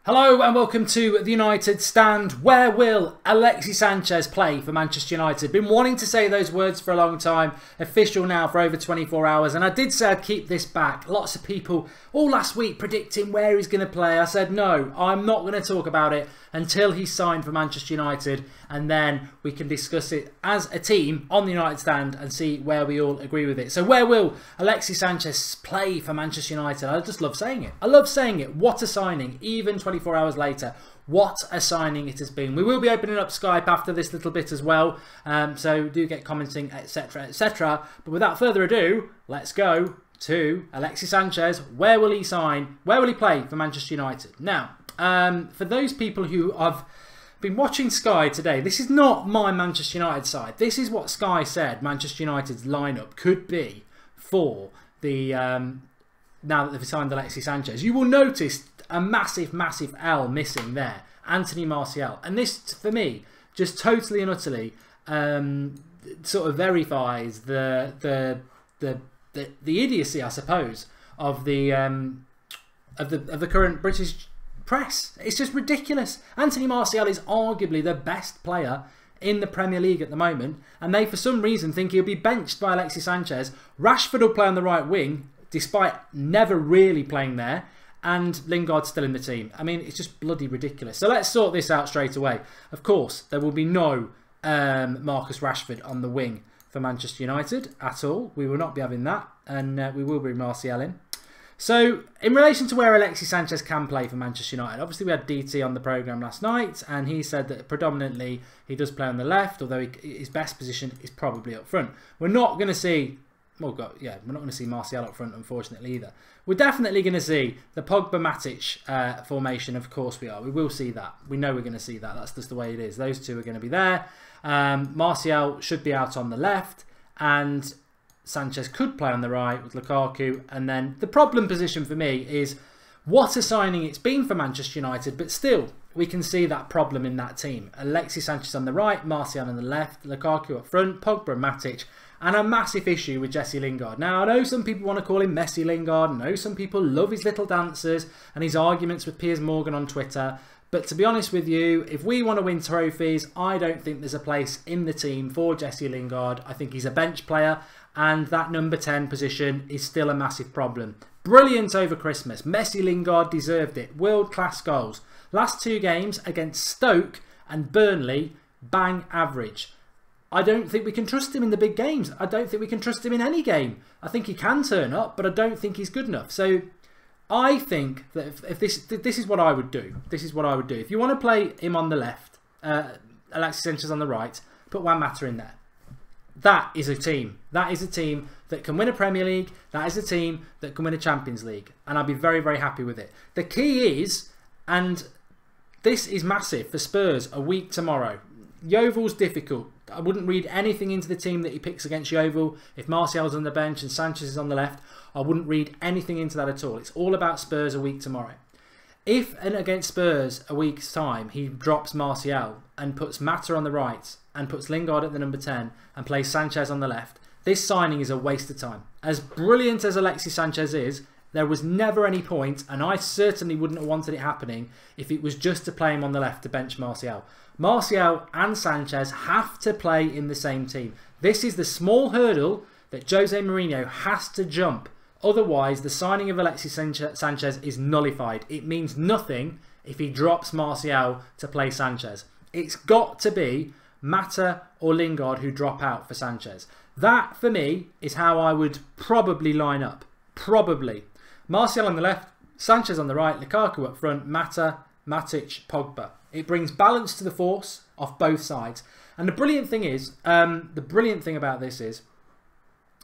Hello and welcome to the United Stand. Where will Alexis Sanchez play for Manchester United? Been wanting to say those words for a long time. Official now for over 24 hours. And I did say I'd keep this back. Lots of people all last week predicting where he's going to play. I said no, I'm not going to talk about it until he's signed for Manchester United. And then we can discuss it as a team on the United Stand and see where we all agree with it. So where will Alexis Sanchez play for Manchester United? I just love saying it. I love saying it. What a signing. Even 24 hours later, what a signing it has been. We will be opening up Skype after this little bit as well, so do get commenting, etc, etc. But without further ado, let's go to Alexis Sanchez. Where will he sign? Where will he play for Manchester United? Now, for those people who have been watching Sky today, this is not my Manchester United side. This is what Sky said Manchester United's lineup could be for the now that they've signed Alexis Sanchez. You will notice a massive L missing there, Anthony Martial, and this for me just totally and utterly sort of verifies the idiocy, I suppose, of the current British press. It's just ridiculous. Anthony Martial is arguably the best player in the Premier League at the moment, and they for some reason think he'll be benched by Alexis Sanchez. Rashford will play on the right wing, despite never really playing there, and Lingard's still in the team. I mean, it's just bloody ridiculous. So let's sort this out straight away. Of course, there will be no Marcus Rashford on the wing for Manchester United at all. We will not be having that, and we will bring Martial in. So, in relation to where Alexis Sanchez can play for Manchester United, obviously we had DT on the programme last night, and he said that predominantly he does play on the left, although his best position is probably up front. We're not going to see... Well, we're not going to see Martial up front, unfortunately, either. We're definitely going to see the Pogba-Matic formation, of course we are. We will see that. We know we're going to see that. That's just the way it is. Those two are going to be there. Martial should be out on the left, and Sanchez could play on the right with Lukaku. And then the problem position for me is what a signing it's been for Manchester United, but still, we can see that problem in that team. Alexis Sanchez on the right, Martial on the left, Lukaku up front, Pogba and Matic. And a massive issue with Jesse Lingard. Now, I know some people want to call him Messi Lingard. I know some people love his little dances and his arguments with Piers Morgan on Twitter. But to be honest with you, if we want to win trophies, I don't think there's a place in the team for Jesse Lingard. I think he's a bench player, and that number 10 position is still a massive problem. Brilliant over Christmas. Messi Lingard deserved it. World-class goals. Last two games against Stoke and Burnley, bang average. I don't think we can trust him in the big games. I don't think we can trust him in any game. I think he can turn up, but I don't think he's good enough. So I think that if this is what I would do. This is what I would do. If you want to play him on the left, Alexis Sanchez on the right, put Juan Mata in there. That is a team. That is a team that can win a Premier League. That is a team that can win a Champions League. And I'd be very, very happy with it. The key is, and this is massive for Spurs a week tomorrow. Yeovil's difficult. I wouldn't read anything into the team that he picks against Yeovil. If Martial's on the bench and Sanchez is on the left, I wouldn't read anything into that at all. It's all about Spurs a week tomorrow. If and against Spurs a week's time he drops Martial and puts Mata on the right and puts Lingard at the number 10 and plays Sanchez on the left, this signing is a waste of time. As brilliant as Alexis Sanchez is, there was never any point, and I certainly wouldn't have wanted it happening if it was just to play him on the left to bench Martial. Martial and Sanchez have to play in the same team. This is the small hurdle that Jose Mourinho has to jump. Otherwise, the signing of Alexis Sanchez is nullified. It means nothing if he drops Martial to play Sanchez. It's got to be Mata or Lingard who drop out for Sanchez. That, for me, is how I would probably line up. Probably. Martial on the left, Sanchez on the right, Lukaku up front, Mata, Matic, Pogba. It brings balance to the force off both sides. And the brilliant thing is, the brilliant thing about this is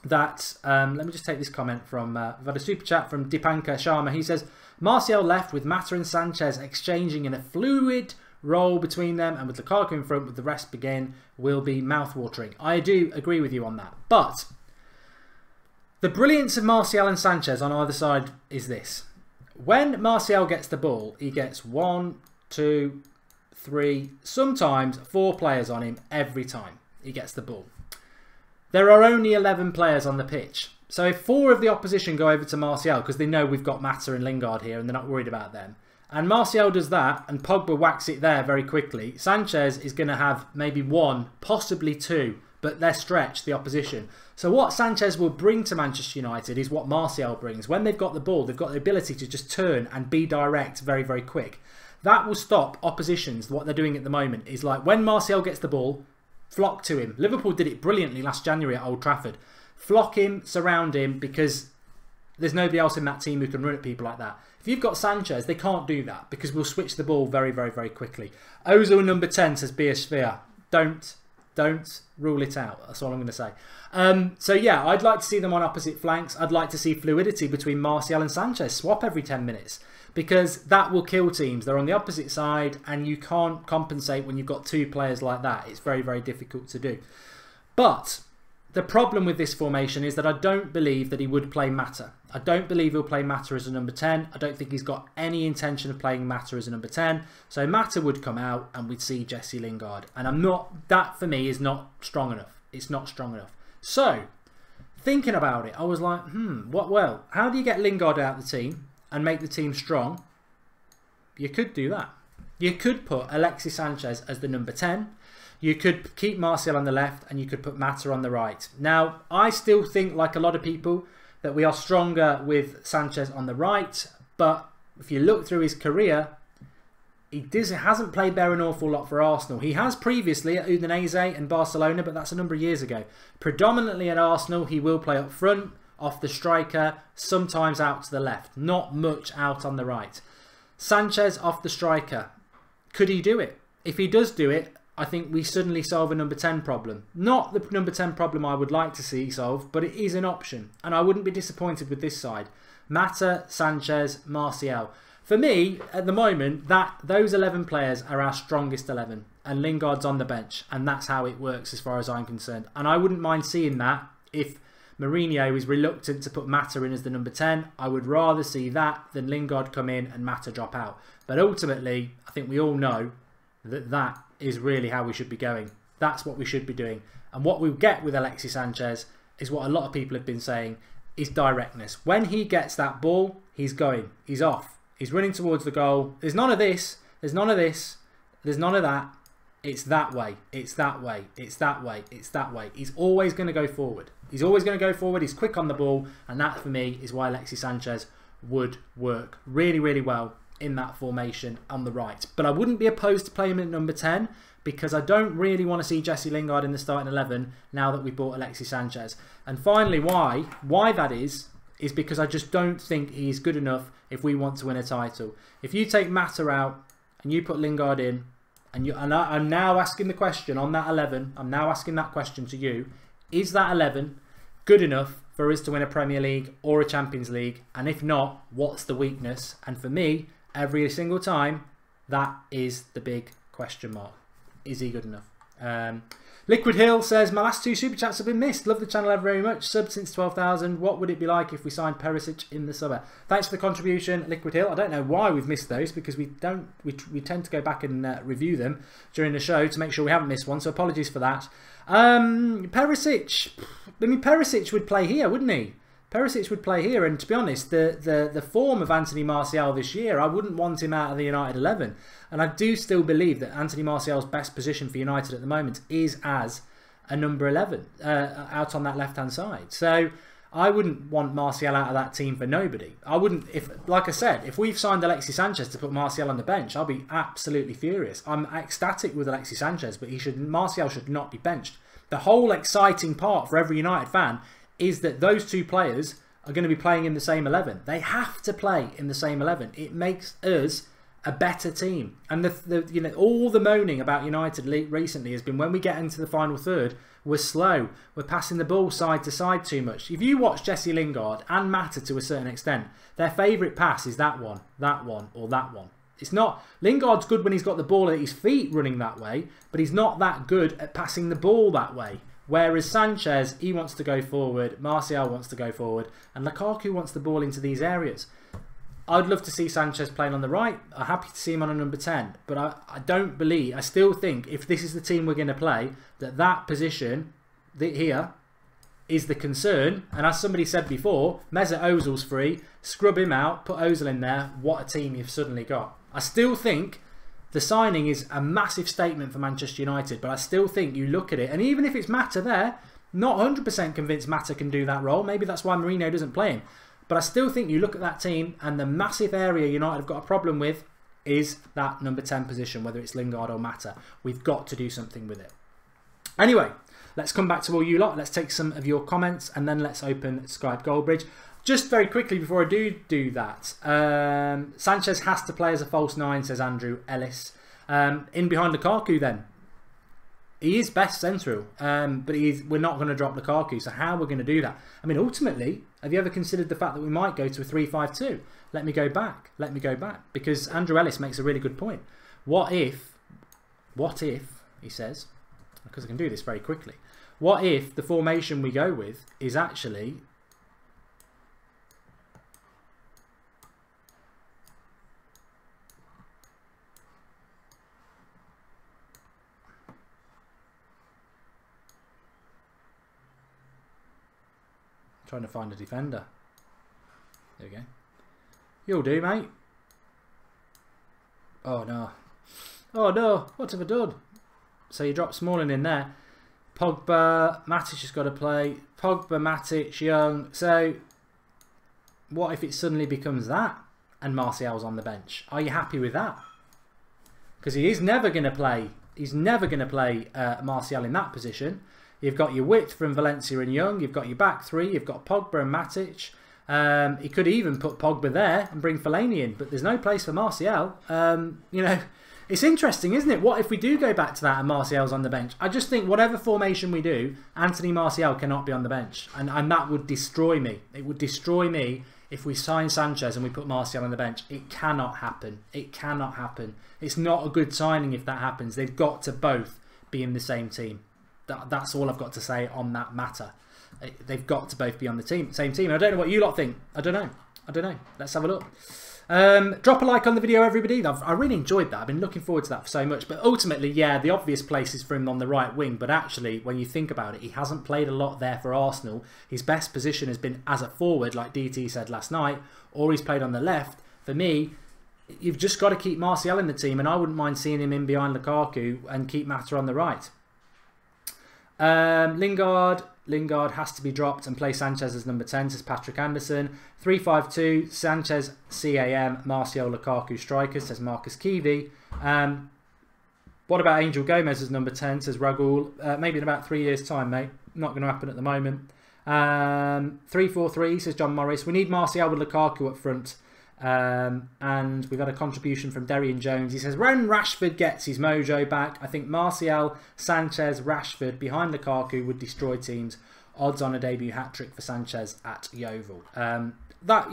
that, let me just take this comment from, we've had a super chat from Dipankar Sharma. He says, Martial left with Mata and Sanchez exchanging in a fluid role between them, and with Lukaku in front with the rest begin, will be mouth-watering. I do agree with you on that. But the brilliance of Martial and Sanchez on either side is this. When Martial gets the ball, he gets 1, 2, 3, sometimes 4 players on him every time he gets the ball. There are only 11 players on the pitch. So if 4 of the opposition go over to Martial because they know we've got Mata and Lingard here and they're not worried about them, and Martial does that, and Pogba whacks it there very quickly, Sanchez is going to have maybe one, possibly two, but they're stretched, the opposition. So what Sanchez will bring to Manchester United is what Martial brings. When they've got the ball, they've got the ability to just turn and be direct very, very quick. That will stop oppositions. What they're doing at the moment is like when Martial gets the ball, flock to him. Liverpool did it brilliantly last January at Old Trafford. Flock him, surround him, because there's nobody else in that team who can run at people like that. If you've got Sanchez, they can't do that because we'll switch the ball very, very, very quickly. Ozil number 10 says be a sphere. Don't rule it out. That's all I'm going to say. So yeah, I'd like to see them on opposite flanks. I'd like to see fluidity between Martial and Sanchez. Swap every 10 minutes. Because that will kill teams. They're on the opposite side and you can't compensate when you've got two players like that. It's very, very difficult to do. But the problem with this formation is that I don't believe that he would play Mata. I don't believe he'll play Mata as a number 10. I don't think he's got any intention of playing Mata as a number 10. So Mata would come out and we'd see Jesse Lingard. And that for me is not strong enough. It's not strong enough. So, thinking about it, I was like, well, how do you get Lingard out of the team and make the team strong? You could do that. You could put Alexis Sanchez as the number 10. You could keep Martial on the left and you could put Mata on the right. Now, I still think, like a lot of people, that we are stronger with Sanchez on the right. But if you look through his career, he hasn't played there an awful lot for Arsenal. He has previously at Udinese and Barcelona, but that's a number of years ago. Predominantly at Arsenal, he will play up front, off the striker, sometimes out to the left. Not much out on the right. Sanchez off the striker. Could he do it? If he does do it, I think we suddenly solve a number 10 problem. Not the number 10 problem I would like to see solved, but it is an option. And I wouldn't be disappointed with this side. Mata, Sanchez, Martial. For me, at the moment, those 11 players are our strongest 11. And Lingard's on the bench. And that's how it works as far as I'm concerned. And I wouldn't mind seeing that if Mourinho is reluctant to put Mata in as the number 10. I would rather see that than Lingard come in and Mata drop out. But ultimately, I think we all know that that is really how we should be going. That's what we should be doing. And what we get with Alexis Sanchez is what a lot of people have been saying, is directness. When he gets that ball, he's going. He's off. He's running towards the goal. There's none of this. There's none of this. There's none of that. It's that way. It's that way. It's that way. It's that way. He's always going to go forward. He's always going to go forward. He's quick on the ball. And that, for me, is why Alexis Sanchez would work really, really well in that formation on the right. But I wouldn't be opposed to playing him at number 10 because I don't really want to see Jesse Lingard in the starting 11 now that we bought Alexis Sanchez. And finally, why that is because I just don't think he's good enough if we want to win a title. If you take Mata out and you put Lingard in, and I'm now asking the question on that 11, I'm now asking that question to you, is that 11 good enough for us to win a Premier League or a Champions League? And if not, what's the weakness? And for me, every single time, that is the big question mark. Is he good enough? Liquid Hill says, my last two super chats have been missed. Love the channel ever very much. Sub since 12,000. What would it be like if we signed Perisic in the summer? Thanks for the contribution, Liquid Hill. I don't know why we've missed those because we tend to go back and review them during the show to make sure we haven't missed one. So apologies for that. Perisic. I mean, Perisic would play here, wouldn't he? Perisic would play here, and to be honest, the form of Anthony Martial this year, I wouldn't want him out of the United 11. And I do still believe that Anthony Martial's best position for United at the moment is as a number 11, out on that left-hand side. So I wouldn't want Martial out of that team for nobody. I wouldn't, like I said, if we've signed Alexis Sanchez to put Martial on the bench, I'll be absolutely furious. I'm ecstatic with Alexis Sanchez, but Martial should not be benched. The whole exciting part for every United fan is that those two players are going to be playing in the same 11. They have to play in the same 11. It makes us a better team. And all the moaning about United recently has been when we get into the final third, we're slow. We're passing the ball side to side too much. If you watch Jesse Lingard and Mata to a certain extent, their favourite pass is that one, or that one. It's not. Lingard's good when he's got the ball at his feet running that way, but he's not that good at passing the ball that way. Whereas Sanchez, he wants to go forward, Martial wants to go forward, and Lukaku wants the ball into these areas. I'd love to see Sanchez playing on the right. I'm happy to see him on a number 10. But I still think if this is the team we're going to play, that position here is the concern. And as somebody said before, Mesut Ozil's free. Scrub him out, put Ozil in there. What a team you've suddenly got. I still think the signing is a massive statement for Manchester United, but I still think you look at it, and even if it's Mata there, not 100% convinced Mata can do that role. Maybe that's why Mourinho doesn't play him. But I still think you look at that team, and the massive area United have got a problem with is that number 10 position, whether it's Lingard or Mata. We've got to do something with it. Anyway, let's come back to all you lot. Let's take some of your comments, and then let's open Skype Goldbridge. Just very quickly before I do that, Sanchez has to play as a false 9, says Andrew Ellis. In behind Lukaku then. He is best central, but we're not going to drop Lukaku, so how we're going to do that? I mean, ultimately, have you ever considered the fact that we might go to a 3-5-2? Let me go back, because Andrew Ellis makes a really good point. What if, he says, because I can do this very quickly, what if the formation we go with is actually... Trying to find a defender. There we go. You'll do, mate. Oh no. Oh no. What have I done? So you drop Smalling in there. Pogba, Matic has got to play. Pogba, Matic, Young. So what if it suddenly becomes that and Martial's on the bench? Are you happy with that? Because he is never going to play. He's never going to play Martial in that position. You've got your width from Valencia and Young. You've got your back three. You've got Pogba and Matic. He could even put Pogba there and bring Fellaini in, but there's no place for Martial. You know, it's interesting, isn't it? What if we do go back to that and Martial's on the bench? I just think whatever formation we do, Anthony Martial cannot be on the bench, and that would destroy me. It would destroy me if we sign Sanchez and we put Martial on the bench. It cannot happen. It cannot happen. It's not a good signing if that happens. They've got to both be in the same team. That's all I've got to say on that matter. They've got to both be on the same team. I don't know what you lot think. I don't know. Let's have a look. Drop a like on the video, everybody. I really enjoyed that. I've been looking forward to that for so much. But ultimately, yeah, the obvious place is for him on the right wing. But actually, when you think about it, he hasn't played a lot there for Arsenal. His best position has been as a forward, like DT said last night, or he's played on the left. For me, you've just got to keep Martial in the team, and I wouldn't mind seeing him in behind Lukaku and keep Mata on the right. Lingard has to be dropped and play Sanchez as number 10, says Patrick Anderson. 3-5-2, Sanchez, CAM, Martial, Lukaku strikers, says Marcus Keevy. What about Angel Gomez as number 10, says Ragul. Maybe in about 3 years' time, mate. Not going to happen at the moment. 3-4-3, says John Morris. We need Martial with Lukaku up front. And we've had a contribution from Darian Jones. He says, when Rashford gets his mojo back, I think Martial, Sanchez, Rashford behind Lukaku would destroy teams. Odds on a debut hat-trick for Sanchez at Yeovil. But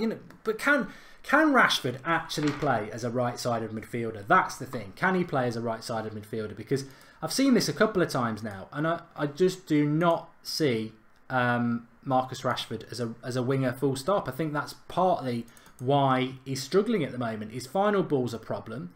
can Rashford actually play as a right-sided midfielder? That's the thing. Can he play as a right-sided midfielder? Because I've seen this a couple of times now, and I just do not see Marcus Rashford as a winger full stop. I think that's partly why he's struggling at the moment. His final ball's a problem.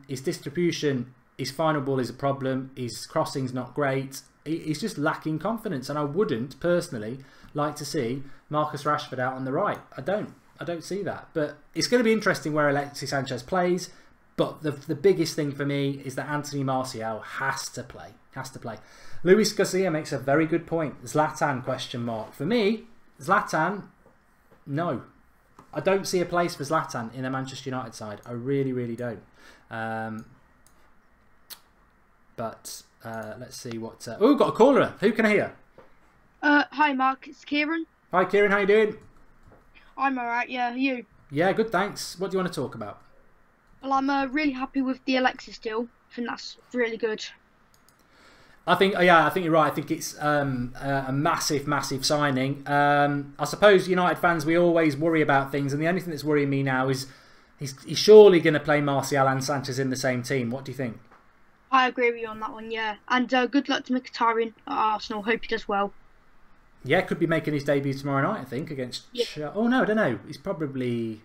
His distribution, his final ball is a problem. His crossing's not great. He's just lacking confidence, and I wouldn't personally like to see Marcus Rashford out on the right. I don't see that. But it's going to be interesting where Alexis Sanchez plays. But the biggest thing for me is that Anthony Martial has to play. Luis Garcia makes a very good point. Zlatan, question mark. For me, Zlatan, no. I don't see a place for Zlatan in a Manchester United side. I really, really don't. Let's see what... oh, we've got a caller. Who can I hear? Hi, Mark. It's Kieran. Hi, Kieran. How you doing? I'm alright, yeah. You? Yeah, good, thanks. What do you want to talk about? Well, I'm really happy with the Alexis deal. I think that's really good. I think you're right. I think it's a massive, massive signing. I suppose United fans, we always worry about things, and the only thing that's worrying me now is he's surely going to play Martial and Sanchez in the same team. What do you think? I agree with you on that one, yeah. And good luck to Mkhitaryan at Arsenal. Hope he does well. Yeah, could be making his debut tomorrow night, I think, against... Yeah. Oh, no, I don't know. He's probably...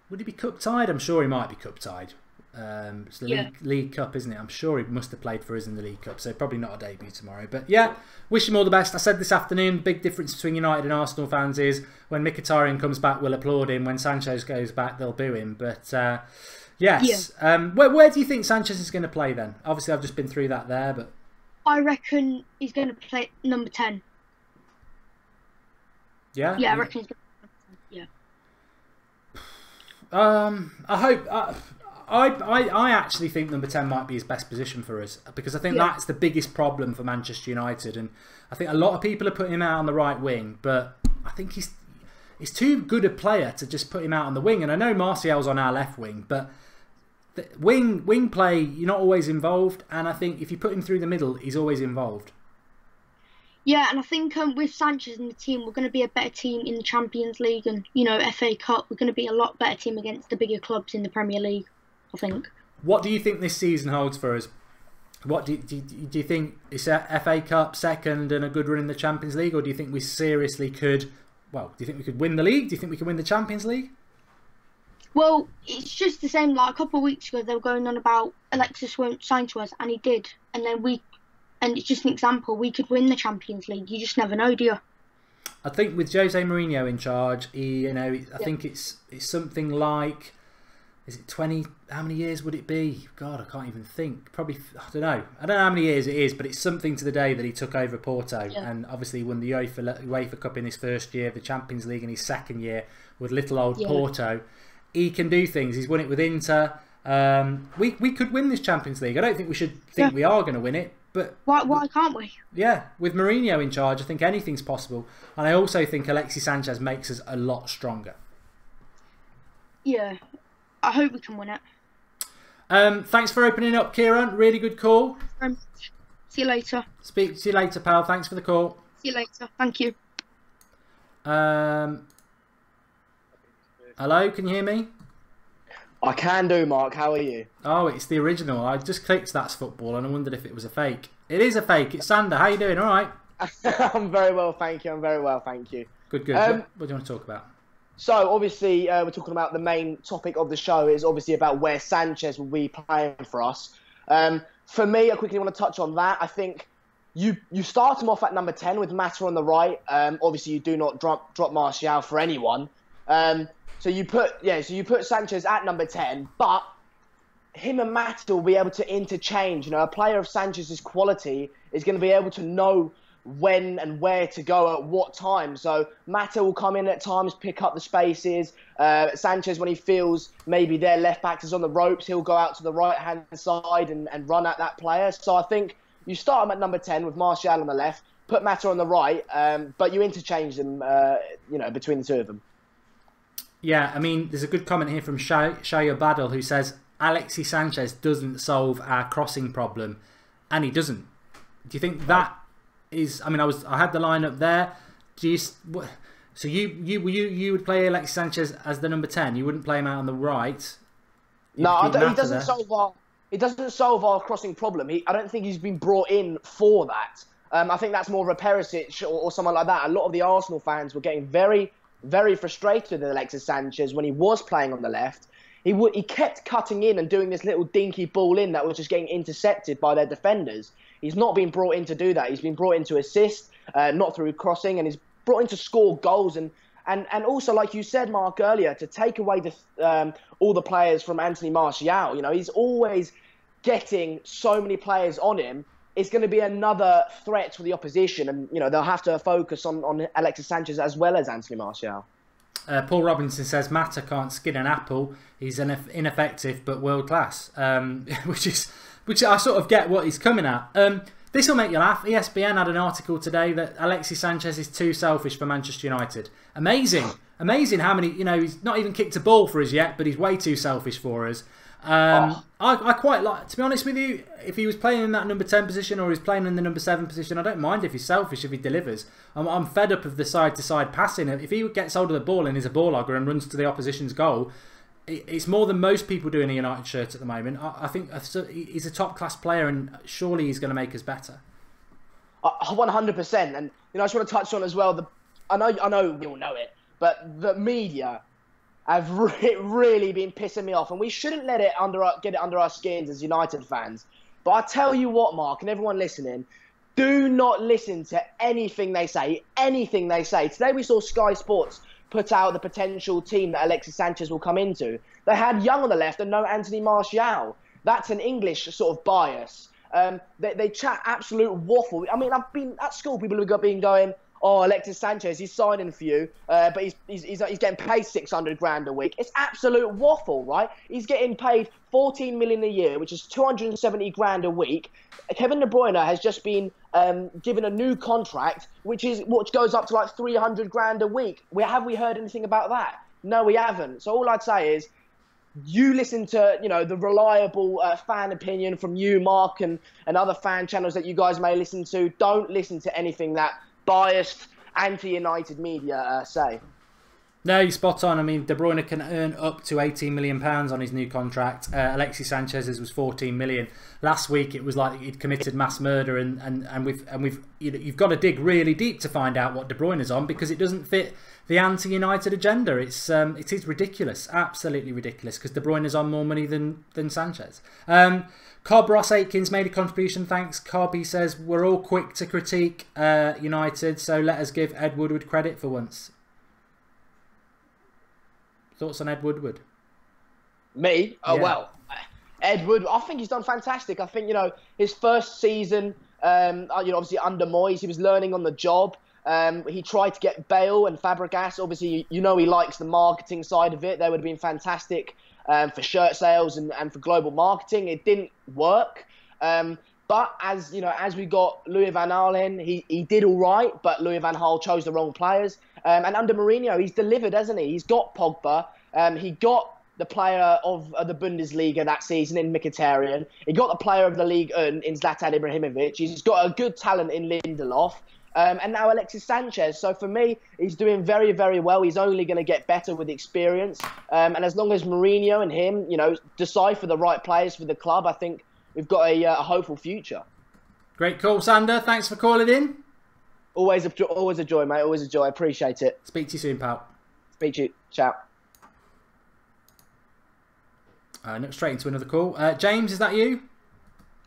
Would he be cup-tied? I'm sure he might be cup-tied. It's the League Cup, isn't it? I'm sure he must have played for us in the League Cup, so probably not a debut tomorrow. But yeah, wish him all the best. I said this afternoon, the big difference between United and Arsenal fans is when Mkhitaryan comes back, we'll applaud him. When Sanchez goes back, they'll boo him. But yes, where do you think Sanchez is going to play then? Obviously, I've just been through that there, but I reckon he's going to play number 10. Yeah? Yeah, I reckon he's going to play number 10, yeah. I hope... I actually think number 10 might be his best position for us, because I think that's the biggest problem for Manchester United, and I think a lot of people are putting him out on the right wing, but I think he's too good a player to just put him out on the wing. And I know Martial's on our left wing, but the wing play, you're not always involved, and I think if you put him through the middle, he's always involved. Yeah, and I think with Sanchez in the team, we're going to be a better team in the Champions League and, FA Cup. We're going to be a lot better team against the bigger clubs in the Premier League, I think. What do you think this season holds for us? What do you think? Is FA Cup second and a good run in the Champions League, or do you think we seriously could? Well, do you think we could win the league? Do you think we can win the Champions League? Well, it's just the same. Like a couple of weeks ago, they were going on about Alexis won't sign to us, and he did. And then and it's just an example. We could win the Champions League. You just never know, do you? I think with Jose Mourinho in charge, I think it's something like. Is it 20? How many years would it be? God, I can't even think. Probably, I don't know. I don't know how many years it is, but it's something to the day that he took over Porto, and obviously won the UEFA Cup in his first year, the Champions League in his second year with little old Porto. He can do things. He's won it with Inter. We could win this Champions League. I don't think we should think we are going to win it, but why can't we? Yeah, with Mourinho in charge, I think anything's possible, and I also think Alexis Sanchez makes us a lot stronger. Yeah. I hope we can win it. Thanks for opening up, Kieran. Really good call. See you later. Speak to you later, pal. Thanks for the call. See you later. Thank you. Hello, can you hear me? I can do, Mark. How are you? Oh, it's the original. I just clicked That's Football and I wondered if it was a fake. It is a fake. It's Sander. How you doing? All right? I'm very well, thank you. I'm very well, thank you. Good, good. What do you want to talk about? So, obviously, we're talking about the main topic of the show is obviously about where Sanchez will be playing for us. For me, I quickly want to touch on that. I think you start him off at number 10 with Mata on the right. Obviously, you do not drop Martial for anyone. So you put Sanchez at number 10, but him and Mata will be able to interchange. A player of Sanchez's quality is going to be able to know when and where to go at what time. So Mata will come in at times, pick up the spaces. Sanchez, when he feels maybe their left back is on the ropes, he'll go out to the right-hand side and run at that player. So I think you start him at number 10 with Martial on the left, put Mata on the right, but you interchange them, between the two of them. Yeah, I mean, there's a good comment here from Shaya Badal who says Alexis Sanchez doesn't solve our crossing problem, and he doesn't. Do you think that is? I mean, I had the lineup there. So you would play Alexis Sanchez as the number 10. You wouldn't play him out on the right. No, he doesn't solve our crossing problem. I don't think he's been brought in for that. I think that's more of a Perisic or someone like that. A lot of the Arsenal fans were getting very, very frustrated with Alexis Sanchez when he was playing on the left. He kept cutting in and doing this little dinky ball in that was just getting intercepted by their defenders. He's not been brought in to do that. He's been brought in to assist, not through crossing, and he's brought in to score goals and also, like you said, Mark, earlier, to take away all the players from Anthony Martial. He's always getting so many players on him. It's going to be another threat for the opposition, and they'll have to focus on Alexis Sanchez as well as Anthony Martial. Paul Robinson says Mata can't skin an apple. He's ineffective but world class, which I sort of get what he's coming at. This will make you laugh. ESPN had an article today that Alexis Sanchez is too selfish for Manchester United. Amazing how many. He's not even kicked a ball for us yet, but he's way too selfish for us. I quite like, to be honest with you, if he was playing in that number 10 position or he's playing in the number 7 position, I don't mind if he's selfish, if he delivers. I'm fed up of the side-to-side passing. If he gets hold of the ball and is a ball hogger and runs to the opposition's goal, it's more than most people do in a United shirt at the moment. I think he's a top-class player, and surely he's going to make us better. 100%. And I just want to touch on as well, I know we all know it, but the media have really been pissing me off, and we shouldn't let it get it under our skins as United fans. But I tell you what, Mark, and everyone listening, do not listen to anything they say. Anything they say. Today we saw Sky Sports put out the potential team that Alexis Sanchez will come into. They had Young on the left and no Anthony Martial. That's an English sort of bias. They chat absolute waffle. I mean, I've been at school, people have been going, oh, Alexis Sanchez, he's signing for you, but he's getting paid 600 grand a week. It's absolute waffle, right? He's getting paid 14 million a year, which is 270 grand a week. Kevin De Bruyne has just been given a new contract, which goes up to like 300 grand a week. Have we heard anything about that? No, we haven't. So all I'd say is, you listen to, the reliable fan opinion from you, Mark, and other fan channels that you guys may listen to. Don't listen to anything that biased anti-United media say. No, you're spot on. I mean, De Bruyne can earn up to £18 million on his new contract. Alexis Sanchez's was 14 million. Last week it was like he'd committed mass murder, and you've got to dig really deep to find out what De Bruyne is on, because it doesn't fit the anti-United agenda. It is ridiculous, absolutely ridiculous, because De Bruyne is on more money than Sanchez. Cobb Ross Aikens made a contribution. Thanks, Cobb. He says, we're all quick to critique United, so let us give Ed Woodward credit for once. Thoughts on Ed Woodward? Me? Oh, yeah. Well, Ed Woodward, I think he's done fantastic. I think, his first season, obviously under Moyes, he was learning on the job. He tried to get Bale and Fabregas. Obviously, he likes the marketing side of it. They would have been fantastic for shirt sales and for global marketing. It didn't work. But as we got Louis van Gaal in, he did all right, but Louis van Gaal chose the wrong players. And under Mourinho, he's delivered, hasn't he? He's got Pogba. He got the player of the Bundesliga that season in Mkhitaryan. He got the player of the league in Zlatan Ibrahimovic. He's got a good talent in Lindelof. And now Alexis Sanchez. So for me, he's doing very, very well. He's only going to get better with experience. And as long as Mourinho and him, decipher the right players for the club, I think we've got a hopeful future. Great call, Sander. Thanks for calling in. Always a joy, mate. Always a joy. I appreciate it. Speak to you soon, pal. Speak to you. Ciao. Straight into another call. James, is that you?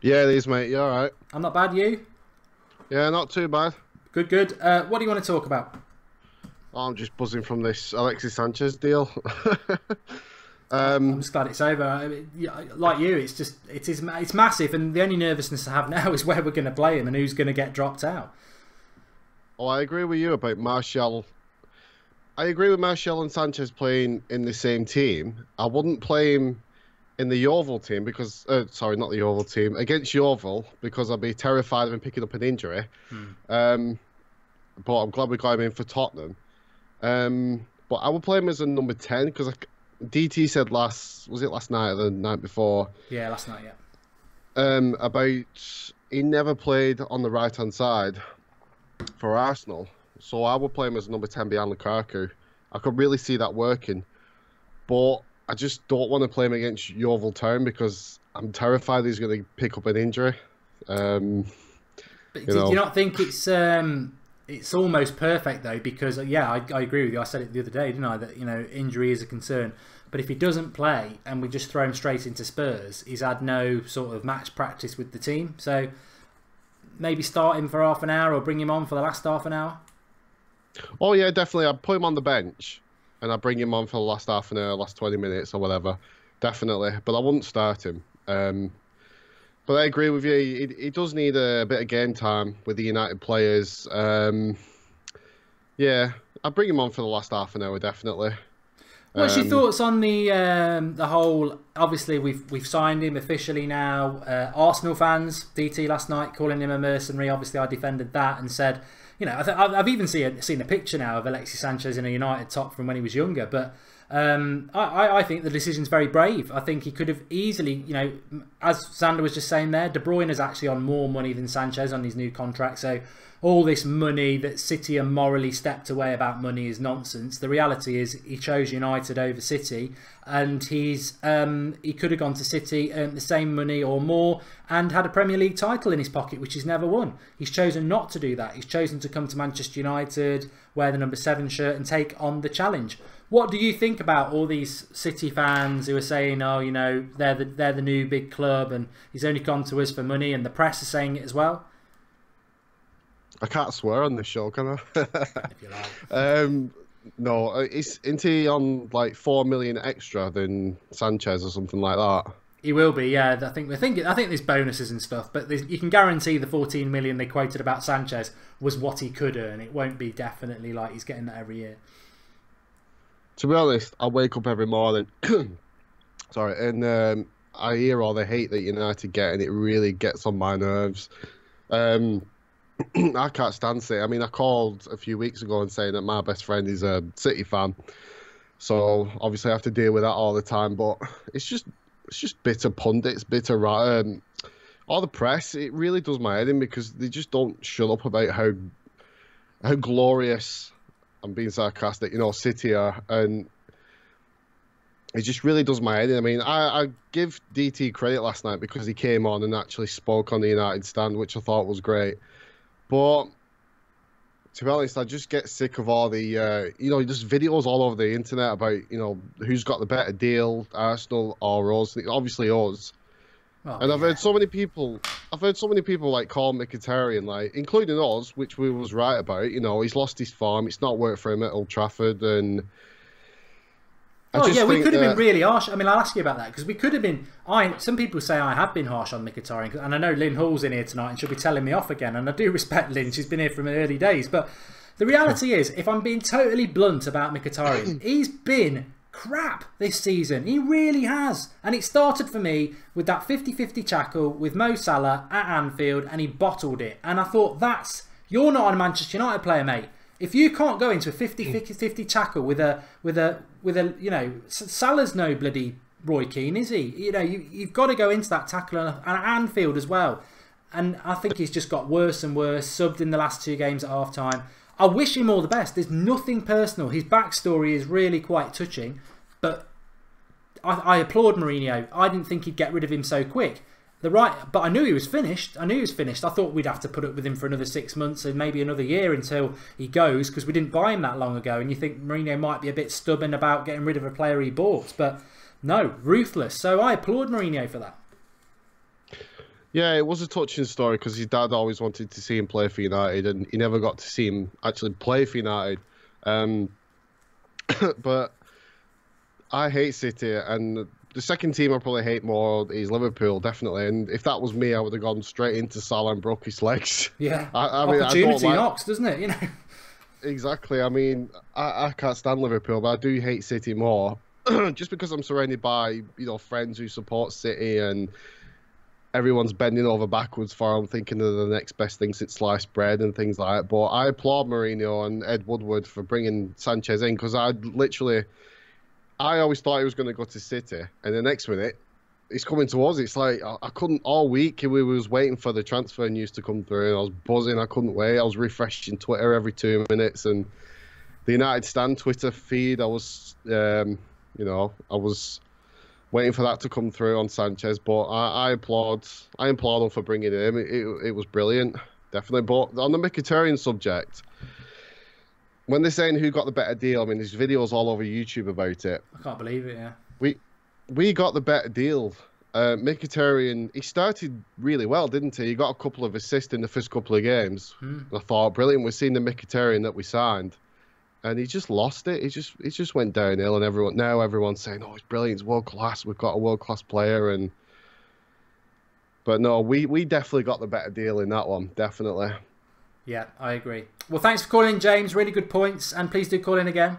Yeah, it is, mate. You all right? I'm not bad. You? Yeah, not too bad. Good, good. What do you want to talk about? I'm just buzzing from this Alexis Sanchez deal. I'm just glad it's over. Like you, it's massive, and the only nervousness I have now is where we're going to play him and who's going to get dropped out. Oh, I agree with you about Martial. I agree with Martial and Sanchez playing in the same team. I wouldn't play him in the Yeovil team because, sorry, not the Yeovil team, against Yeovil, because I'd be terrified of him picking up an injury. But I'm glad we got him in for Tottenham. But I would play him as a number 10 because DT said last night or the night before? Yeah, last night, yeah. About he never played on the right-hand side for Arsenal. So I would play him as number 10 behind Lukaku. I could really see that working. But I just don't want to play him against Yeovil Town because I'm terrified he's going to pick up an injury. But do you not think it's almost perfect though? Because yeah, I agree with you. I said it the other day, didn't I? That injury is a concern. But if he doesn't play and we just throw him straight into Spurs, he's had no sort of match practice with the team. So maybe start him for half an hour or bring him on for the last half an hour. Oh yeah, definitely. I'd put him on the bench and I'd bring him on for the last half an hour, last 20 minutes or whatever. Definitely. But I wouldn't start him. But I agree with you. He does need a bit of game time with the United players. Yeah, I'd bring him on for the last half an hour, definitely. What's your thoughts on the whole? Obviously, we've signed him officially now. Arsenal fans, DT last night calling him a mercenary. Obviously, I defended that and said, I've even seen a picture now of Alexis Sanchez in a United top from when he was younger. But I think the decision's very brave. I think he could have easily, as Sander was just saying there, De Bruyne is actually on more money than Sanchez on his new contract. So all this money that City are morally stepped away about money is nonsense. The reality is he chose United over City, and he could have gone to City, earned the same money or more, and had a Premier League title in his pocket, which he's never won. He's chosen not to do that. He's chosen to come to Manchester United, wear the number 7 shirt and take on the challenge. What do you think about all these City fans who are saying, oh, you know, they're the new big club and he's only gone to us for money, and the press are saying it as well? I can't swear on this show, can I? If you like. No, isn't he on like 4 million extra than Sanchez or something like that? He will be, yeah. I think there's bonuses and stuff, but you can guarantee the 14 million they quoted about Sanchez was what he could earn. It won't be definitely like he's getting that every year. To be honest, I wake up every morning, sorry, and I hear all the hate that United get, and it really gets on my nerves. I can't stand City. I mean, I called a few weeks ago and saying that my best friend is a City fan, so obviously I have to deal with that all the time. But it's just bitter pundits, bitter all the press. It really does my head in because they just don't shut up about how glorious, I'm being sarcastic, you know, City are, and it just really does my head in. I mean, I give DT credit last night because he came on and actually spoke on the United stand, which I thought was great. But to be honest, I just get sick of all the, you know, just videos all over the internet about, you know, who's got the better deal, Arsenal or us. Obviously us. Oh, and I've heard so many people like call Mkhitaryan, like, including us, which we was right about. You know, he's lost his form. It's not worked for him at Old Trafford, and we could have been really harsh. I mean, I'll ask you about that because we could have been. Some people say I have been harsh on Mkhitaryan, and I know Lynn Hall's in here tonight, and she'll be telling me off again. And I do respect Lynn; she's been here from the early days. But the reality is, if I'm being totally blunt about Mkhitaryan, he's been crap this season. He really has. And it started for me with that 50-50 tackle with Mo Salah at Anfield, and he bottled it. And I thought, you're not a Manchester United player, mate. If you can't go into a 50-50 tackle with a you know, Salah's no bloody Roy Keane, is he? You know, you've got to go into that tackle and at Anfield as well. And I think he's just got worse and worse, subbed in the last 2 games at half-time. I wish him all the best. There's nothing personal. His backstory is really quite touching, but I applaud Mourinho. I didn't think he'd get rid of him so quick. But I knew he was finished. I thought we'd have to put up with him for another 6 months and maybe another year until he goes, because we didn't buy him that long ago. And you think Mourinho might be a bit stubborn about getting rid of a player he bought, but no, ruthless. So I applaud Mourinho for that. Yeah, it was a touching story because his dad always wanted to see him play for United, and he never got to see him actually play for United. But I hate City, and the second team I probably hate more is Liverpool, definitely. And if that was me, I would have gone straight into Salah and broke his legs. Yeah, I mean, opportunity knocks, doesn't it? You know. Exactly. I mean, I can't stand Liverpool, but I do hate City more, just because I'm surrounded by, you know, friends who support City, and everyone's bending over backwards for them, thinking of the next best thing since sliced bread and things like that. But I applaud Mourinho and Ed Woodward for bringing Sanchez in, because I always thought he was going to go to City, and the next minute he's coming to us. It's like I couldn't, all week we was waiting for the transfer news to come through, and I was buzzing. I couldn't wait. I was refreshing Twitter every 2 minutes, and the United Stand Twitter feed, I was I was waiting for that to come through on Sanchez. But I applaud him for bringing him. It was brilliant, definitely. But on the Mkhitaryan subject, when they're saying who got the better deal, I mean, there's videos all over YouTube about it. I can't believe it, yeah. We got the better deal. Mkhitaryan, he started really well, didn't he? He got a couple of assists in the first couple of games. I thought, brilliant, we're seeing the Mkhitaryan that we signed. And he just lost it. He just went downhill, and everyone's saying, oh, he's brilliant, he's world class, we've got a world class player. But no, we definitely got the better deal in that one, definitely. Yeah, I agree. Well, thanks for calling in, James. Really good points, and please do call in again.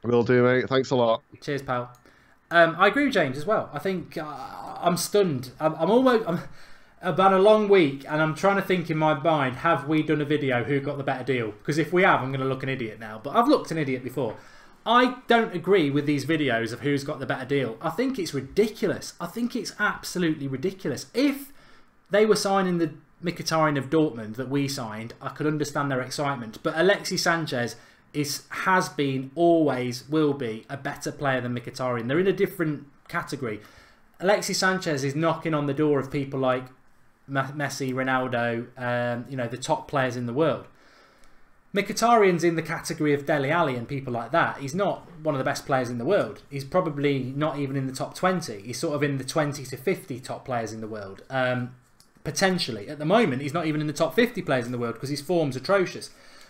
Will do, mate. Thanks a lot. Cheers, pal. I agree with James as well. I think I'm stunned. I'm about a long week, and I'm trying to think in my mind, have we done a video who got the better deal? Because if we have, I'm going to look an idiot now. But I've looked an idiot before. I don't agree with these videos of who's got the better deal. I think it's ridiculous. I think it's absolutely ridiculous. If they were signing the Mkhitaryan of Dortmund that we signed, I could understand their excitement. But Alexis Sanchez has been, always will be, a better player than Mkhitaryan. They're in a different category. Alexis Sanchez is knocking on the door of people like Messi, Ronaldo, the top players in the world. Mkhitaryan's in the category of Dele Alli and people like that. He's not one of the best players in the world. He's probably not even in the top 20. He's sort of in the 20 to 50 top players in the world. Potentially. At the moment, he's not even in the top 50 players in the world because his form's atrocious.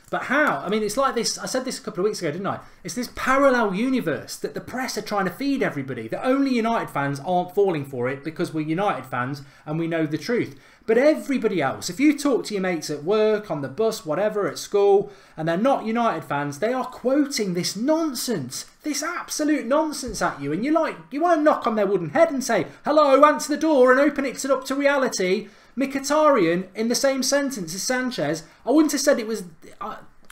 But how? I mean, it's like this. I said this a couple of weeks ago, didn't I? It's this parallel universe that the press are trying to feed everybody. That only United fans aren't falling for it because we're United fans and we know the truth. But everybody else, if you talk to your mates at work, on the bus, whatever, at school, and they're not United fans, they are quoting this nonsense, this absolute nonsense at you. And you want to knock on their wooden head and say, hello, answer the door and open it up to reality. Mkhitaryan, in the same sentence as Sanchez, I wouldn't have said it was...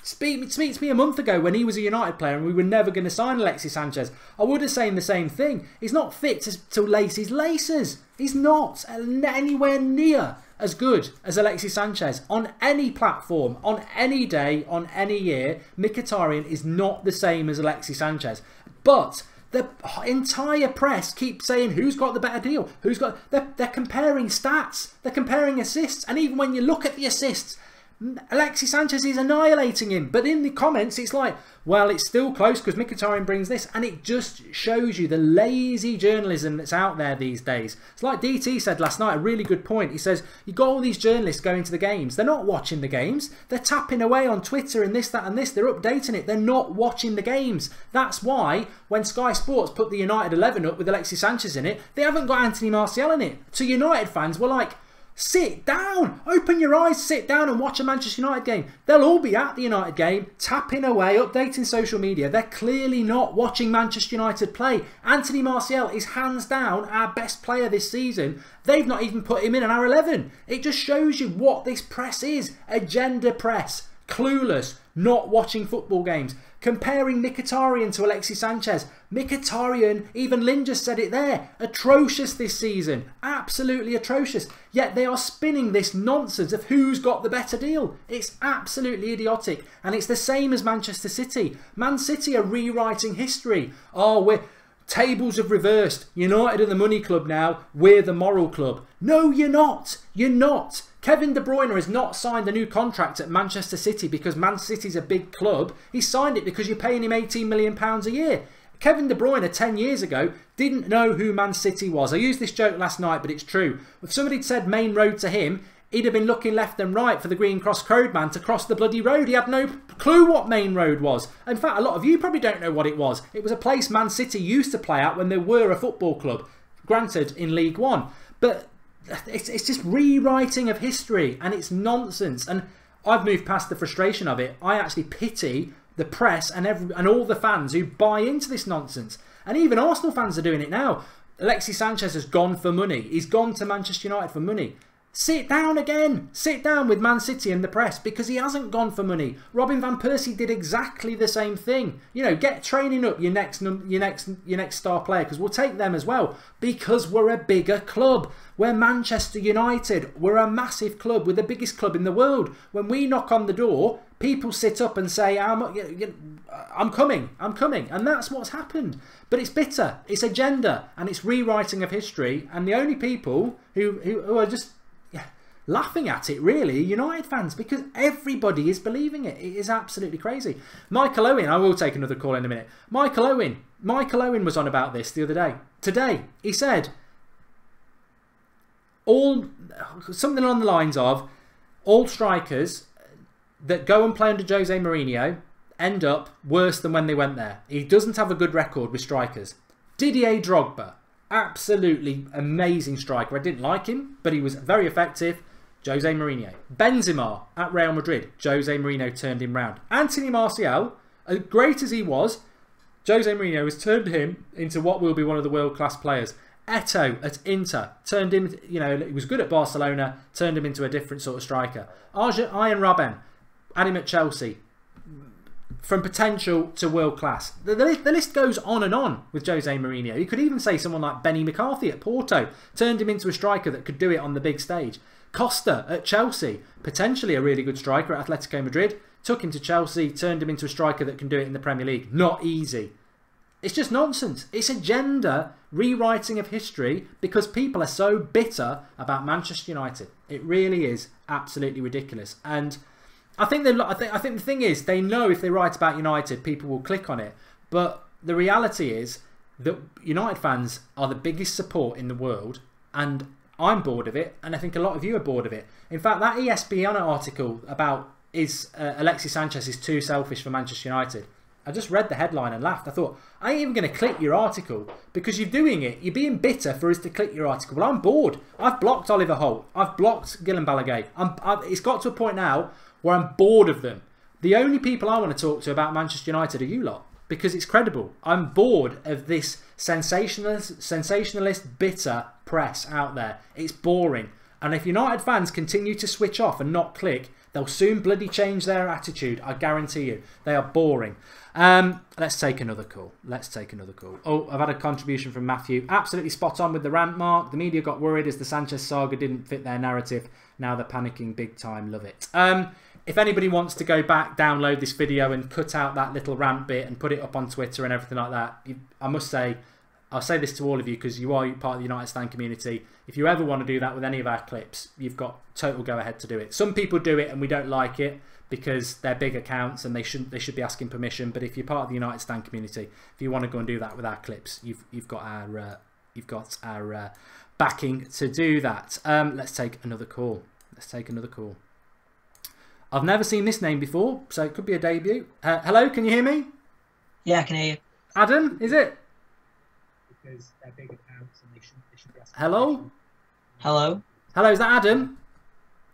Speak to me a month ago when he was a United player and we were never going to sign Alexis Sanchez. I would have said the same thing. He's not fit to lace his laces. He's not anywhere near as good as Alexis Sanchez. On any platform, on any day, on any year, Mkhitaryan is not the same as Alexis Sanchez. But the entire press keeps saying who's got the better deal, they're comparing stats, they're comparing assists, and even when you look at the assists, Alexis Sanchez is annihilating him. But in the comments it's like, well, it's still close because Mkhitaryan brings this, and it just shows you the lazy journalism that's out there these days. It's like DT said last night, a really good point. He says, you got all these journalists going to the games, they're not watching the games, they're tapping away on Twitter and this, that and this, they're updating it, they're not watching the games. That's why when Sky Sports put the United 11 up with Alexis Sanchez in it, they haven't got Anthony Martial in it. So United fans were like, sit down, open your eyes, sit down and watch a Manchester United game. They'll all be at the United game, tapping away, updating social media. They're clearly not watching Manchester United play. Anthony Martial is hands down our best player this season. They've not even put him in our 11. It just shows you what this press is. Agenda press. Clueless. Not watching football games. Comparing Mkhitaryan to Alexis Sanchez. Mkhitaryan, even Lynn just said it there, atrocious this season. Absolutely atrocious. Yet they are spinning this nonsense of who's got the better deal. It's absolutely idiotic. And it's the same as Manchester City. Man City are rewriting history. Oh, tables have reversed. United are the money club now. We're the moral club. No, you're not. You're not. Kevin De Bruyne has not signed a new contract at Manchester City because Man City's a big club. He signed it because you're paying him £18 million a year. Kevin De Bruyne 10 years ago didn't know who Man City was. I used this joke last night, but it's true. If somebody had said Main Road to him, he'd have been looking left and right for the Green Cross Roadman to cross the bloody road. He had no clue what Main Road was. In fact, a lot of you probably don't know what it was. It was a place Man City used to play at when they were a football club. Granted, in League One. But it's just rewriting of history, and it's nonsense. And I've moved past the frustration of it. I actually pity the press and all the fans who buy into this nonsense. And even Arsenal fans are doing it now. Alexis Sanchez has gone for money. He's gone to Manchester United for money. Sit down again. Sit down with Man City and the press, because he hasn't gone for money. Robin van Persie did exactly the same thing. You know, get training up your next star player, because we'll take them as well, because we're a bigger club. We're Manchester United. We're a massive club. We're the biggest club in the world. When we knock on the door, people sit up and say, I'm coming. And that's what's happened. But it's bitter. It's agenda. And it's rewriting of history. And the only people who are just laughing at it, really, United fans, because everybody is believing it. It is absolutely crazy. Michael Owen, I will take another call in a minute. Michael Owen was on about this the other day. Today, he said something along the lines of all strikers that go and play under Jose Mourinho end up worse than when they went there. He doesn't have a good record with strikers. Didier Drogba, absolutely amazing striker. I didn't like him, but he was very effective. Jose Mourinho. Benzema at Real Madrid. Jose Mourinho turned him round. Anthony Martial, as great as he was, Jose Mourinho has turned him into what will be one of the world-class players. Eto'o at Inter turned him, he was good at Barcelona, turned him into a different sort of striker. Arjen Robben, had him at Chelsea. From potential to world class. The list goes on and on with Jose Mourinho. You could even say someone like Benny McCarthy at Porto turned him into a striker that could do it on the big stage. Costa at Chelsea, potentially a really good striker at Atletico Madrid, took him to Chelsea, turned him into a striker that can do it in the Premier League. Not easy. It's just nonsense. It's agenda rewriting of history because people are so bitter about Manchester United. It really is absolutely ridiculous. And I think the thing is, they know if they write about United, people will click on it. But the reality is that United fans are the biggest support in the world, and I'm bored of it, and I think a lot of you are bored of it. In fact, that ESPN article about Alexis Sanchez is too selfish for Manchester United. I just read the headline and laughed. I thought, I ain't even going to click your article because you're doing it. You're being bitter for us to click your article. Well, I'm bored. I've blocked Oliver Holt. I've blocked Guillem Balaguer. It's got to a point now where I'm bored of them. The only people I want to talk to about Manchester United are you lot because it's credible. I'm bored of this sensationalist, bitter press out there. It's boring. And if United fans continue to switch off and not click, they'll soon bloody change their attitude. I guarantee you. They are boring. Let's take another call. Oh, I've had a contribution from Matthew. Absolutely spot on with the rant, Mark. The media got worried as the Sanchez saga didn't fit their narrative. Now they're panicking big time. Love it. If anybody wants to go back, download this video and cut out that little rant bit and put it up on Twitter and everything like that, I must say, I'll say this to all of you because you are part of the United Stan community. If you ever want to do that with any of our clips, you've got total go ahead to do it. Some people do it and we don't like it because they're big accounts and they should be asking permission. But if you're part of the United Stan community, if you want to go and do that with our clips, you've got our backing to do that. Let's take another call. I've never seen this name before, so it could be a debut. Hello, can you hear me? Yeah, I can hear you. Adam, is it? Because they're big accounts and they should be asking Hello? permission. Hello? Hello, is that Adam?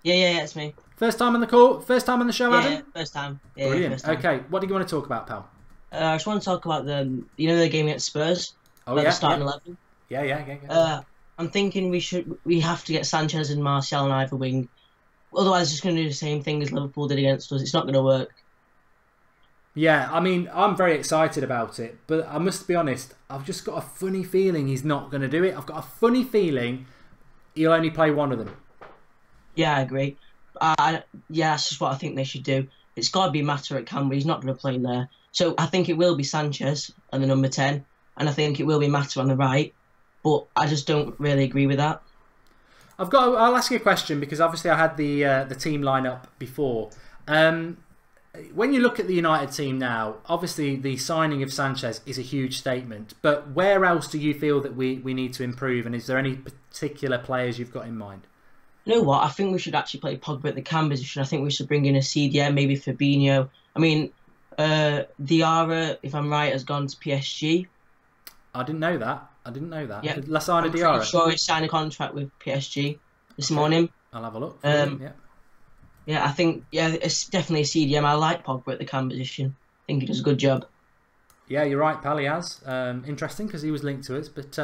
Yeah, it's me. First time on the call? First time on the show, Adam? Yeah, first time. Yeah, brilliant. First time. Okay, what do you want to talk about, pal? I just want to talk about the game against Spurs. Oh, yeah. yeah. The starting 11. Yeah. I'm thinking we have to get Sanchez and Martial on either wing. Otherwise, it's just going to do the same thing as Liverpool did against us. It's not going to work. Yeah, I mean, I'm very excited about it, but I must be honest, I've just got a funny feeling he's not going to do it. I've got a funny feeling he'll only play one of them. Yeah, I agree. Yeah, that's just what I think they should do. It's got to be Mata at Canberra. He's not going to play in there. So I think it will be Sanchez on the number 10, and I think it will be Mata on the right, but I just don't really agree with that. I'll ask you a question because obviously I had the team lineup before. When you look at the United team now, obviously the signing of Sanchez is a huge statement. But where else do you feel that we need to improve? And is there any particular players you've got in mind? You know what? I think we should actually play Pogba at the cam position. I think we should bring in a CDM, maybe Fabinho. I mean, Diarra, if I'm right, has gone to PSG. I didn't know that. Yeah. Lassana I'm Diarra. pretty sure he signed a contract with PSG this morning. I'll have a look. Yeah, I think it's definitely a CDM. I like Pogba at the cam position. I think he does a good job. Yeah, you're right, pal. He has. Interesting because he was linked to us. But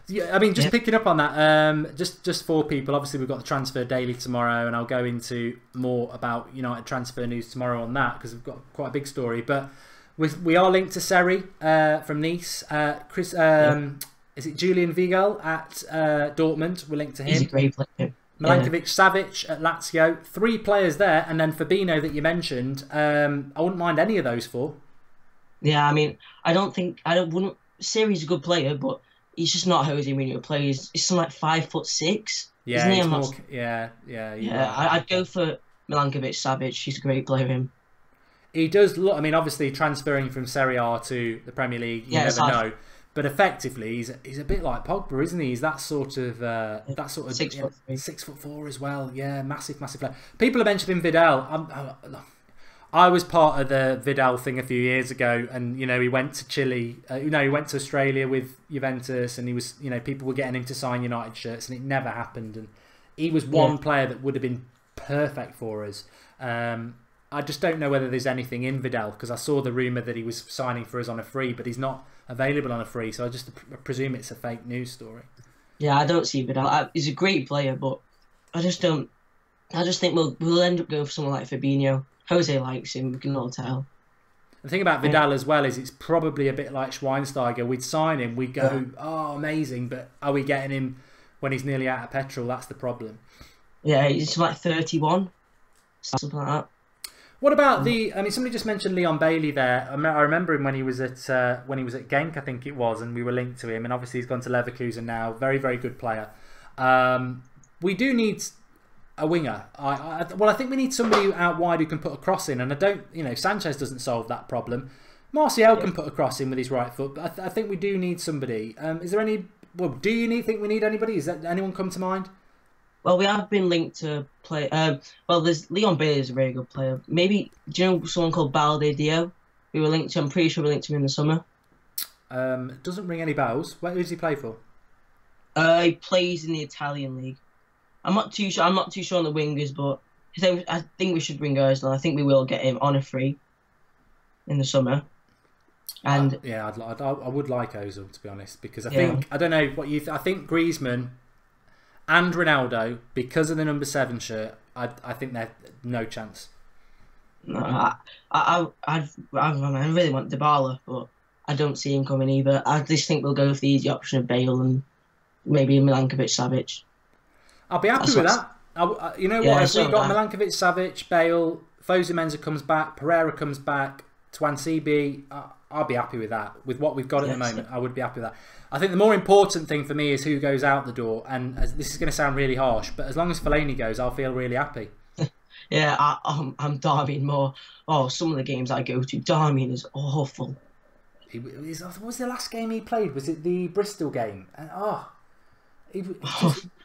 yeah, I mean, just picking up on that, just for people. Obviously, we've got the transfer daily tomorrow, and I'll go into more about United transfer news tomorrow on that because we've got quite a big story. But we are linked to Seri from Nice. Chris, is it Julian Vigel at Dortmund? We're linked to him. He's a great player. Milankovic Savic at Lazio. 3 players there, and then Fabinho that you mentioned. I wouldn't mind any of those 4. Yeah, I mean, wouldn't. Siri's a good player, but he's just not Jose Mourinho plays. He's something like 5'6". Yeah, isn't he? Yeah. I'd go for Milankovic Savic. He's a great player. Him. He does look. I mean, obviously transferring from Serie A to the Premier League, you never know. But effectively, he's a bit like Pogba, isn't he? He's that sort of 6'4" as well. Yeah, massive player. People are mentioning Vidal. I was part of the Vidal thing a few years ago, and he went to Chile. He went to Australia with Juventus, and he was people were getting him to sign United shirts, and it never happened. And he was one player that would have been perfect for us. I just don't know whether there's anything in Vidal because I saw the rumour that he was signing for us on a free, but he's not available on a free, so I just presume it's a fake news story. Yeah, I don't see Vidal. He's a great player, but I just think we'll end up going for someone like Fabinho. Jose likes him, we can all tell. The thing about Vidal as well is it's probably a bit like Schweinsteiger. We'd sign him, we'd go, oh, amazing, but are we getting him when he's nearly out of petrol? That's the problem. Yeah, he's like 31, something like that. What about I mean, somebody just mentioned Leon Bailey there. I remember him when he was at Genk, I think it was, and we were linked to him. And obviously he's gone to Leverkusen now. Very, very good player. We do need a winger. Well, I think we need somebody out wide who can put a cross in, and I don't. Sanchez doesn't solve that problem. Martial can put a cross in with his right foot, but I think we do need somebody. Is there any? Well, think we need anybody? Is that anyone come to mind? Well, we have been linked to play. There's Leon Bailey is a very good player. Maybe do you know someone called Balde Dio? We were linked to. I'm pretty sure we linked to him in the summer. Doesn't ring any bells. Who does he play for? He plays in the Italian league. I'm not too sure. I'm not too sure on the wingers, but I think we should bring Ozil. I think we will get him on a free in the summer. And I would like Ozil, to be honest, because I think I don't know what you. I think Griezmann and Ronaldo, because of the number 7 shirt, I think they're no chance. No, I really want Dybala, but I don't see him coming either. I just think we'll go with the easy option of Bale and maybe Milankovic-Savic. I'll be happy with that. You know what? If we got Milankovic-Savic, Bale, Fosu Mensah comes back, Pereira comes back, Twansibi, I'll be happy with that. With what we've got at the moment, I would be happy with that. I think the more important thing for me is who goes out the door. And this is going to sound really harsh, but as long as Fellaini goes, I'll feel really happy. Yeah, I'm Darmian more. Oh, some of the games I go to, Darmian is awful. What was the last game he played? Was it the Bristol game? And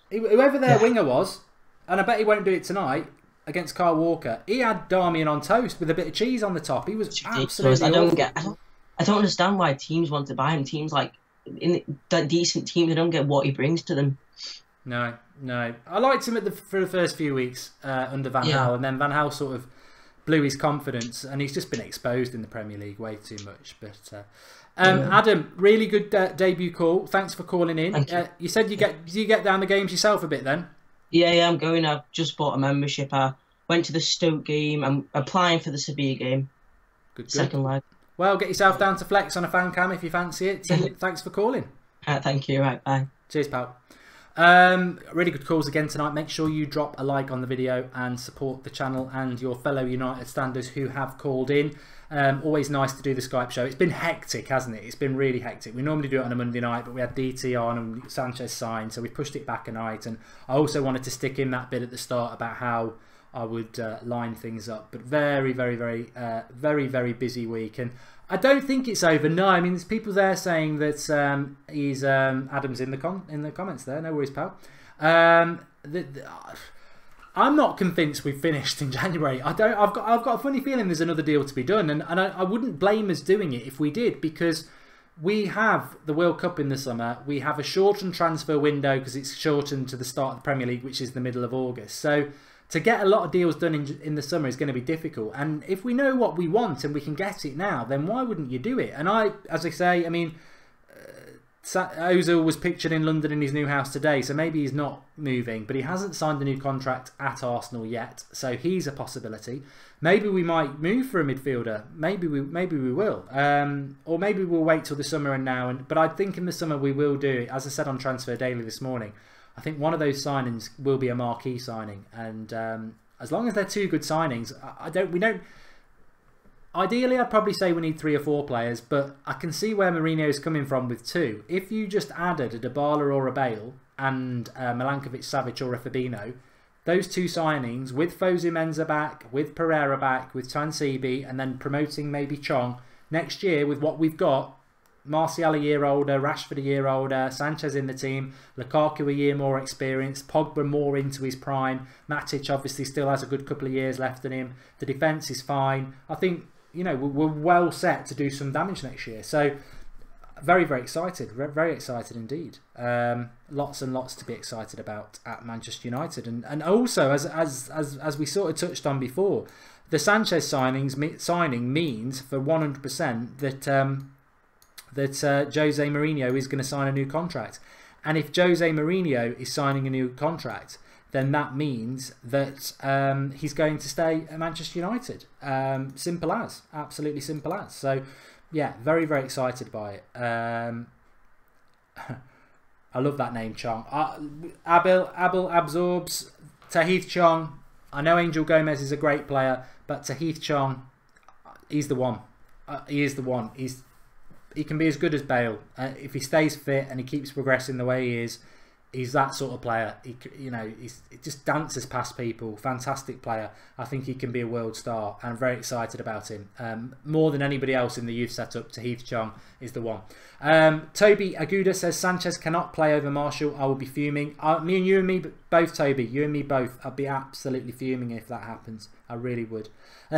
whoever their winger was, and I bet he won't do it tonight against Kyle Walker. He had Darmian on toast with a bit of cheese on the top. He was absolutely awful. I don't understand why teams want to buy him. Teams like decent teams, they don't get what he brings to them. No. I liked him for the first few weeks under Van Gaal, and then Van Gaal sort of blew his confidence, and he's just been exposed in the Premier League way too much. But Adam, really good debut call. Thanks for calling in. You said you get down the games yourself a bit then? Yeah, I'm going. I've just bought a membership. I went to the Stoke game. I'm applying for the Sevilla game. Good. Second leg. Well, get yourself down to Flex on a fan cam if you fancy it. And thanks for calling. Thank you. Right, bye. Cheers, pal. Really good calls again tonight. Make sure you drop a like on the video and support the channel and your fellow United standers who have called in. Always nice to do the Skype show. It's been hectic, hasn't it? It's been really hectic. We normally do it on a Monday night, but we had DT on and Sanchez signed, so we pushed it back a night. And I also wanted to stick in that bit at the start about how I would line things up. But very, very, very busy week. And I don't think it's over. No, I mean, there's people there saying that he's Adam's in the comments there. No worries, pal. I'm not convinced we've finished in January. I've got a funny feeling there's another deal to be done, and I wouldn't blame us doing it if we did, because we have the World Cup in the summer. We have a shortened transfer window because it's shortened to the start of the Premier League, which is the middle of August. So to get a lot of deals done in the summer is going to be difficult. And if we know what we want and we can get it now, then why wouldn't you do it? And as I say, I mean, Ozil was pictured in London in his new house today, so maybe he's not moving, but he hasn't signed a new contract at Arsenal yet, so he's a possibility. Maybe we might move for a midfielder. Maybe we will, or maybe we'll wait till the summer and now. But I think in the summer we will do it. As I said on Transfer Daily this morning, I think one of those signings will be a marquee signing, and as long as they're two good signings, we don't. Ideally, I'd probably say we need 3 or 4 players, but I can see where Mourinho's coming from with 2. If you just added a Dybala or a Bale and Milankovic-Savic or a Fabinho, those 2 signings with Fosu Mensah back, with Pereira back, with Twansibi, and then promoting maybe Chong next year with what we've got, Martial a year older, Rashford a year older, Sanchez in the team, Lukaku a year more experienced, Pogba more into his prime, Matic obviously still has a good couple of years left in him, the defence is fine. I think, you know, we're well set to do some damage next year. So very, very excited. Very excited indeed. Lots and lots to be excited about at Manchester United. And also, as we sort of touched on before, the Sanchez signing means for 100% that Jose Mourinho is going to sign a new contract. And if Jose Mourinho is signing a new contract, then that means that he's going to stay at Manchester United. Simple as. Absolutely simple as. So, yeah, very, very excited by it. I love that name, Chong. Abel absorbs Tahith Chong. I know Angel Gomez is a great player, but Tahith Chong, he's the one. He is the one. He can be as good as Bale. If he stays fit and he keeps progressing the way he is, He's that sort of player. He just dances past people. Fantastic player. I think he can be a world star, and I'm very excited about him. More than anybody else in the youth setup, Tahith Chong is the one. Toby Aguda says Sanchez cannot play over Marshall. I will be fuming. Me and me both, Toby. You and me both. I'd be absolutely fuming if that happens. I really would.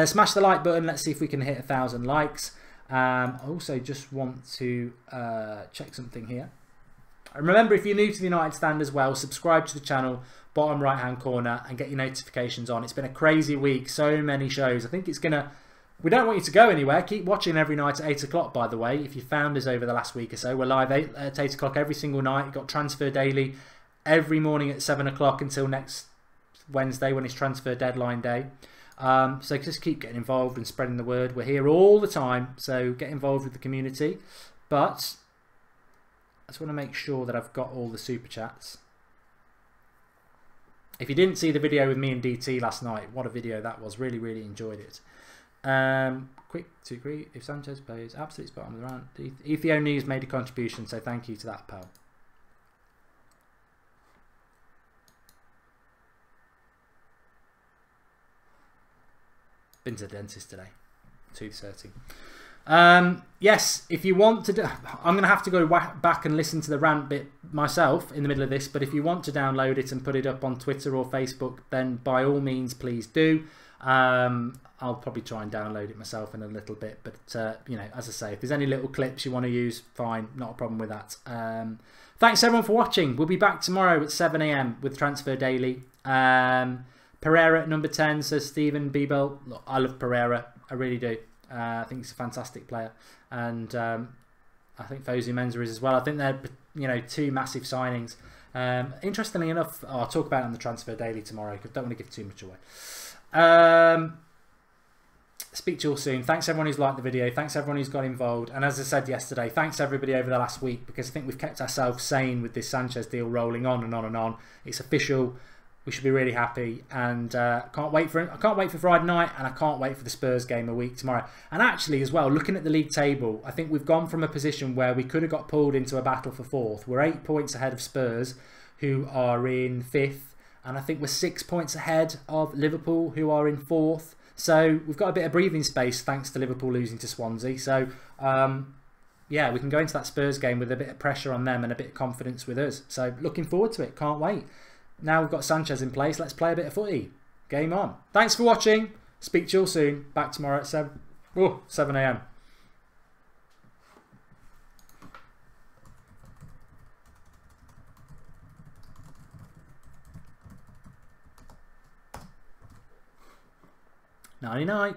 Smash the like button. Let's see if we can hit 1,000 likes. I also just want to check something here. Remember, if you're new to the United Stand as well, subscribe to the channel, bottom right hand corner, and get your notifications on. It's been a crazy week, so many shows. I think it's gonna, we don't want you to go anywhere. Keep watching every night at 8 o'clock, by the way. If you found us over the last week or so, we're live at 8 o'clock every single night. You've got Transfer Daily every morning at 7 o'clock until next Wednesday when it's transfer deadline day. So just keep getting involved and spreading the word. We're here all the time, so get involved with the community. But I just want to make sure that I've got all the super chats. If you didn't see the video with me and DT last night, what a video that was. Really, really enjoyed it. Quick to agree, if Sanchez plays, absolutely spot on with the round. Ethio News made a contribution, so thank you to that, pal. Been to the dentist today. Tooth hurting. Yes, if you want to do, I'm going to have to go back and listen to the rant bit myself in the middle of this, but if you want to download it and put it up on Twitter or Facebook, then by all means please do. I'll probably try and download it myself in a little bit, but you know, as I say, if there's any little clips you want to use, fine, not a problem with that. Thanks everyone for watching. We'll be back tomorrow at 7 AM with Transfer Daily. Pereira at number 10, says Stephen Biebel. Look, I love Pereira, I really do. I think he's a fantastic player, and I think Fosu Mensah is as well. I think they're, you know, two massive signings. Interestingly enough, I'll talk about it on the Transfer Daily tomorrow because I don't want to give too much away. Speak to you all soon. Thanks everyone who's liked the video. Thanks everyone who's got involved. And as I said yesterday, thanks everybody over the last week, because I think we've kept ourselves sane with this Sanchez deal rolling on and on and on. It's official. We should be really happy, and I can't wait for Friday night, and I can't wait for the Spurs game a week tomorrow. And actually as well, looking at the league table, I think we've gone from a position where we could have got pulled into a battle for 4th. We're 8 points ahead of Spurs, who are in 5th, and I think we're 6 points ahead of Liverpool, who are in 4th. So we've got a bit of breathing space thanks to Liverpool losing to Swansea. So yeah, we can go into that Spurs game with a bit of pressure on them and a bit of confidence with us. So looking forward to it. Can't wait. Now we've got Sanchez in place, let's play a bit of footy. Game on. Thanks for watching. Speak to you all soon. Back tomorrow at 7 AM. Nighty night.